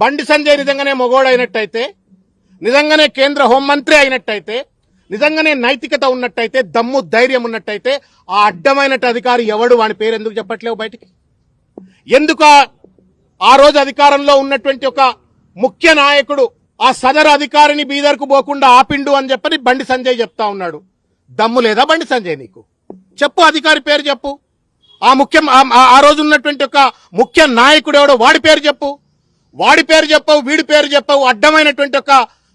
బండి సంజయ్ నిజంగానే మొగోడైనట్టయితే, నిజంగానే కేంద్ర హోంమంత్రి అయినట్టయితే, నిజంగానే నైతికత ఉన్నట్టయితే, దమ్ము ధైర్యం ఉన్నట్టయితే, ఆ అడ్డమైన అధికారి ఎవడు, వాని పేరు ఎందుకు చెప్పట్లేవు బయటికి? ఎందుకు ఆ రోజు అధికారంలో ఉన్నటువంటి ఒక ముఖ్య నాయకుడు ఆ సదరు అధికారిని బీదర్కు పోకుండా ఆపిండు అని చెప్పని బండి సంజయ్ చెప్తా ఉన్నాడు. దమ్ము లేదా బండి సంజయ్ నీకు? చెప్పు, అధికారి పేరు చెప్పు. ఆ రోజు ఉన్నటువంటి ఒక ముఖ్య నాయకుడు ఎవడో వాడి పేరు చెప్పు. వాడి పేరు చెప్పవు, వీడి పేరు చెప్పవు. అడ్డమైనటువంటి ఒక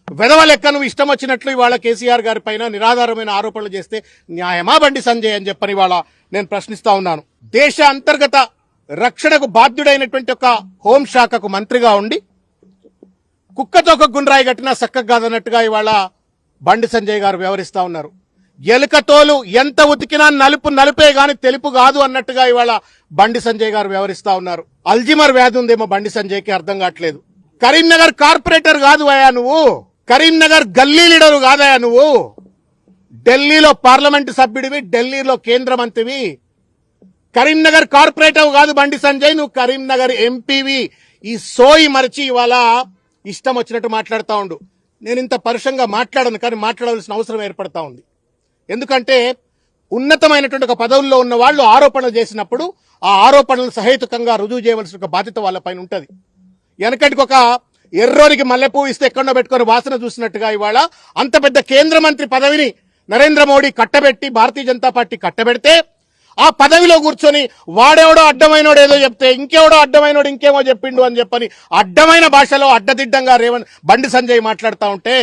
వెధవ లెక్క నువ్వు ఇష్టం వచ్చినట్లు ఇవాళ కేసీఆర్ గారి పైన నిరాధారమైన ఆరోపణలు చేస్తే న్యాయమా బండి సంజయ్ అని చెప్పని ఇవాళ నేను ప్రశ్నిస్తా ఉన్నాను. దేశ అంతర్గత రక్షణకు బాధ్యుడైనటువంటి ఒక హోంశాఖకు మంత్రిగా ఉండి కుక్కతో ఒక గుండ్రాయి కట్టినా చక్కగా కాదన్నట్టుగా ఇవాళ బండి సంజయ్ గారు వ్యవహరిస్తా ఉన్నారు. ఎలుకతోలు ఎంత ఉతికినా నలుపు నలుపే గాని తెలుపు కాదు అన్నట్టుగా ఇవాళ బండి సంజయ్ గారు వ్యవహరిస్తా ఉన్నారు. అల్జిమర్ వ్యాధి ఉందేమో బండి సంజయ్కి, అర్థం కావట్లేదు. కరీంనగర్ కార్పొరేటర్ కాదు అయ్యా నువ్వు, కరీంనగర్ గల్లీ లీడరు కాదయా నువ్వు. ఢిల్లీలో పార్లమెంటు సభ్యుడివి, ఢిల్లీలో కేంద్ర మంత్రివి. కరీంనగర్ కార్పొరేటర్ కాదు బండి సంజయ్, నువ్వు కరీంనగర్ ఎంపీవి. ఈ సోయి మరిచి ఇవాళ ఇష్టం వచ్చినట్టు మాట్లాడుతూ ఉండు. నేను ఇంత పరుషంగా మాట్లాడను, కానీ మాట్లాడవలసిన అవసరం ఏర్పడతా ఉంది. ఎందుకంటే ఉన్నతమైనటువంటి ఒక పదవుల్లో ఉన్న వాళ్ళు ఆరోపణలు చేసినప్పుడు ఆ ఆరోపణలు సహేతుకంగా రుజువు చేయవలసిన ఒక బాధ్యత వాళ్ళ పైన ఉంటుంది. వెనకటికి ఒక ఎర్రోనికి మల్లెపూ ఇస్తే ఎక్కడో పెట్టుకొని వాసన చూసినట్టుగా ఇవాళ అంత పెద్ద కేంద్ర మంత్రి పదవిని నరేంద్ర మోడీ కట్టబెట్టి, భారతీయ జనతా పార్టీ కట్టబెడితే ఆ పదవిలో కూర్చొని వాడెవడో అడ్డమైనోడు ఏదో చెప్తే ఇంకెవడో అడ్డమైనోడు ఇంకేమో చెప్పిండు అని చెప్పని అడ్డమైన భాషలో అడ్డదిడ్డంగా బండి సంజయ్ మాట్లాడుతూ ఉంటే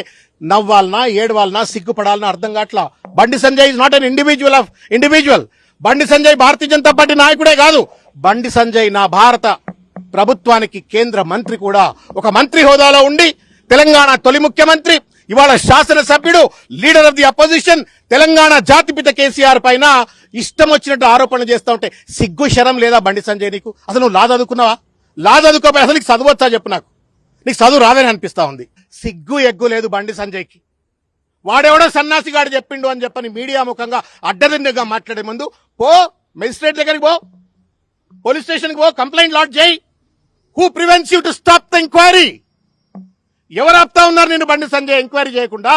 నవ్వాలనా ఏడవాలనా సిగ్గుపడాలనా అర్థం కావట్లా. Bandi Sanjay is not an individual. Bandi Sanjay Bharatiya Janata party నాయకుడే కాదు, బండి సంజయ్ నా భారత ప్రభుత్వానికి కేంద్ర మంత్రి కూడా. ఒక మంత్రి హోదాలో ఉండి తెలంగాణ తొలి ముఖ్యమంత్రి, ఇవాళ శాసనసభ్యుడు, leader of the opposition, Telangana జాతిపిత కేసీఆర్ పైన ఇష్టం వచ్చినట్టు ఆరోపణలు చేస్తా ఉంటే సిగ్గు శరం లేదా బండి సంజయ్ నీకు? అసలు నువ్వు లా చదువుకున్నావా? లా చదువుకోపోయి అసలు నీకు చదవచ్చా చెప్పు నాకు? నీకు చదువు రాదని అనిపిస్తా ఉంది. సిగ్గు ఎగ్గు లేదు బండి సంజయ్కి. వాడెవడో సన్నాసిగాడు చెప్పిండు అని చెప్పని మీడియా ముఖంగా అడ్డదిండగా మాట్లాడే ముందు పో, మెజిస్ట్రేట్ దగ్గరికి పో, పోలీస్ స్టేషన్కి పో, కంప్లైంట్ లాడ్జ్ చేయి. Who prevents you to stop the enquiry? ఎవరు ఆపుతా ఉన్నారు నేను బండి సంజయ్ ఎంక్వైరీ చేయకుండా?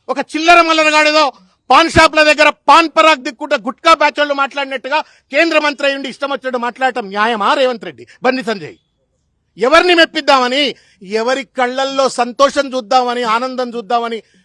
ఒక చిల్లర మల్లరగాడేదో పాన్ షాప్ల దగ్గర పాన్ పరాగ్ దిక్కుంటే గుట్కా బ్యాచ్ వాళ్ళు మాట్లాడినట్టుగా కేంద్ర మంత్రి అయ్యుండి ఇష్టం వచ్చినట్టు మాట్లాడటం న్యాయమా రేవంత్ రెడ్డి? బండి సంజయ్ ఎవరిని మెప్పిద్దామని, ఎవరి కళ్ళల్లో సంతోషం చూద్దామని, ఆనందం చూద్దామని